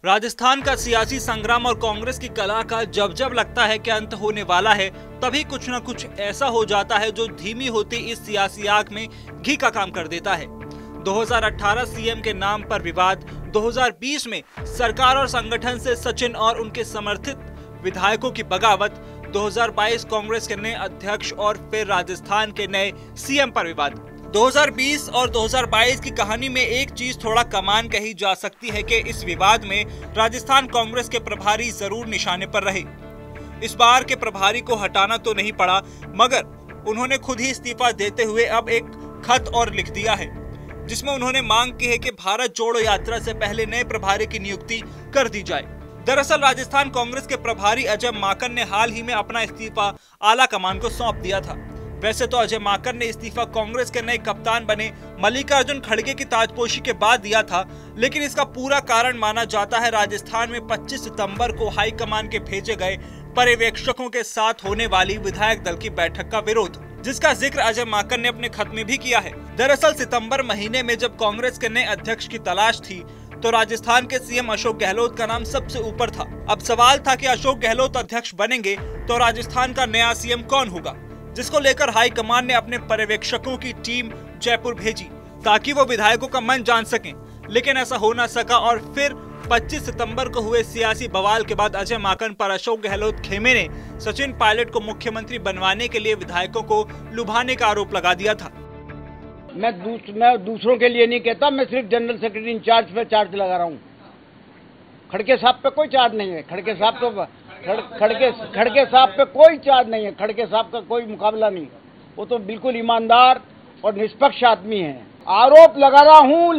राजस्थान का सियासी संग्राम और कांग्रेस की कला का जब जब लगता है कि अंत होने वाला है, तभी कुछ न कुछ ऐसा हो जाता है जो धीमी होती इस सियासी आग में घी का काम कर देता है। 2018 सीएम के नाम पर विवाद, 2020 में सरकार और संगठन से सचिन और उनके समर्थित विधायकों की बगावत, 2022 कांग्रेस के नए अध्यक्ष और फिर राजस्थान के नए सीएम पर विवाद। 2020 और 2022 की कहानी में एक चीज थोड़ा कमान कही जा सकती है कि इस विवाद में राजस्थान कांग्रेस के प्रभारी जरूर निशाने पर रहे। इस बार के प्रभारी को हटाना तो नहीं पड़ा, मगर उन्होंने खुद ही इस्तीफा देते हुए अब एक खत और लिख दिया है, जिसमें उन्होंने मांग की है कि भारत जोड़ो यात्रा से पहले नए प्रभारी की नियुक्ति कर दी जाए। दरअसल राजस्थान कांग्रेस के प्रभारी अजय माकन ने हाल ही में अपना इस्तीफा आला कमान को सौंप दिया था। वैसे तो अजय माकन ने इस्तीफा कांग्रेस के नए कप्तान बने मल्लिकार्जुन खड़गे की ताजपोशी के बाद दिया था, लेकिन इसका पूरा कारण माना जाता है राजस्थान में 25 सितंबर को हाईकमान के भेजे गए पर्यवेक्षकों के साथ होने वाली विधायक दल की बैठक का विरोध, जिसका जिक्र अजय माकन ने अपने खत में भी किया है। दरअसल सितंबर महीने में जब कांग्रेस के नए अध्यक्ष की तलाश थी तो राजस्थान के सीएम अशोक गहलोत का नाम सबसे ऊपर था। अब सवाल था कि अशोक गहलोत अध्यक्ष बनेंगे तो राजस्थान का नया सीएम कौन होगा, जिसको लेकर हाईकमान ने अपने पर्यवेक्षकों की टीम जयपुर भेजी ताकि वो विधायकों का मन जान सकें, लेकिन ऐसा हो न सका। और फिर 25 सितंबर को हुए सियासी बवाल के बाद अजय माकन पर अशोक गहलोत खेमे ने सचिन पायलट को मुख्यमंत्री बनवाने के लिए विधायकों को लुभाने का आरोप लगा दिया था। मैं दूसरों के लिए नहीं कहता, मैं सिर्फ जनरल सेक्रेटरी इंचार्ज पे चार्ज लगा रहा हूँ। खड़गे साहब पे कोई चार्ज नहीं है। खड़गे साहब पे कोई चार्ज नहीं है। खड़गे साहब का कोई मुकाबला नहीं। वो तो बिल्कुल ईमानदार और निष्पक्ष आदमी है। आरोप लगा रहा हूँ।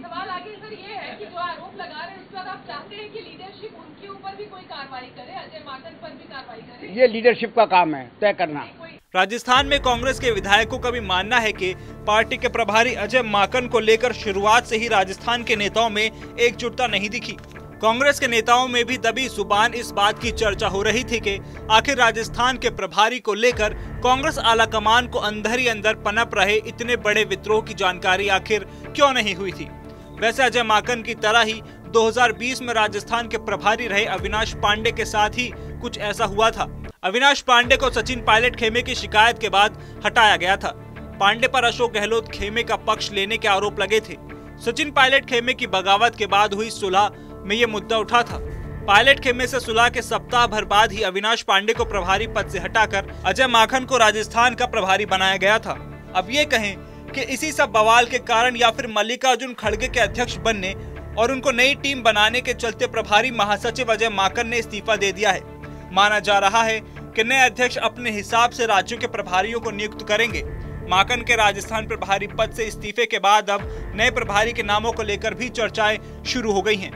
सवाल आगे सर ये है कि जो आरोप लगा रहे हैं उस पर आप चाहते हैं कि लीडरशिप उनके ऊपर भी कोई कार्रवाई करे, अजय माकन पर भी कार्रवाई करे? ये लीडरशिप का काम है तय करना। राजस्थान में कांग्रेस के विधायकों का भी मानना है कि पार्टी के प्रभारी अजय माकन को लेकर शुरुआत से ही राजस्थान के नेताओं में एकजुटता नहीं दिखी। कांग्रेस के नेताओं में भी दबी जुबान इस बात की चर्चा हो रही थी कि आखिर राजस्थान के प्रभारी को लेकर कांग्रेस आलाकमान को अंदर ही अंदर पनप रहे इतने बड़े विद्रोह की जानकारी आखिर क्यों नहीं हुई थी। वैसे अजय माकन की तरह ही 2020 में राजस्थान के प्रभारी रहे अविनाश पांडे के साथ ही कुछ ऐसा हुआ था। अविनाश पांडे को सचिन पायलट खेमे की शिकायत के बाद हटाया गया था। पांडे पर अशोक गहलोत खेमे का पक्ष लेने के आरोप लगे थे। सचिन पायलट खेमे की बगावत के बाद हुई सुलह में ये मुद्दा उठा था। पायलट खेमे से सुलह के सप्ताह भर बाद ही अविनाश पांडे को प्रभारी पद से हटाकर अजय माकन को राजस्थान का प्रभारी बनाया गया था। अब ये कहें कि इसी सब बवाल के कारण या फिर मल्लिकार्जुन खड़गे के अध्यक्ष बनने और उनको नई टीम बनाने के चलते प्रभारी महासचिव अजय माकन ने इस्तीफा दे दिया है। माना जा रहा है कि नए अध्यक्ष अपने हिसाब से राज्यों के प्रभारियों को नियुक्त करेंगे। माकन के राजस्थान प्रभारी पद से इस्तीफे के बाद अब नए प्रभारी के नामों को लेकर भी चर्चाएं शुरू हो गई हैं,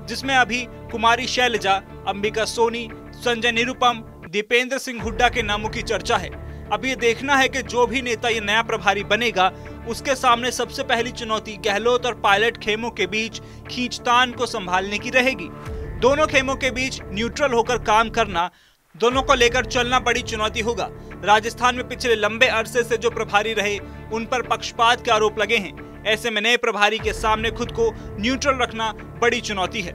जिसमें अभी कुमारी शैलजा, अंबिका सोनी, संजय निरुपम, दीपेंद्र सिंह हुड्डा के नामों की चर्चा है। अब ये देखना है कि जो भी नेता ये नया प्रभारी बनेगा उसके सामने सबसे पहली चुनौती गहलोत और पायलट खेमों के बीच खींचतान को संभालने की रहेगी। दोनों खेमों के बीच न्यूट्रल होकर काम करना, दोनों को लेकर चलना बड़ी चुनौती होगा। राजस्थान में पिछले लंबे अरसे से जो प्रभारी रहे उन पर पक्षपात के आरोप लगे हैं। ऐसे में नए प्रभारी के सामने खुद को न्यूट्रल रखना बड़ी चुनौती है।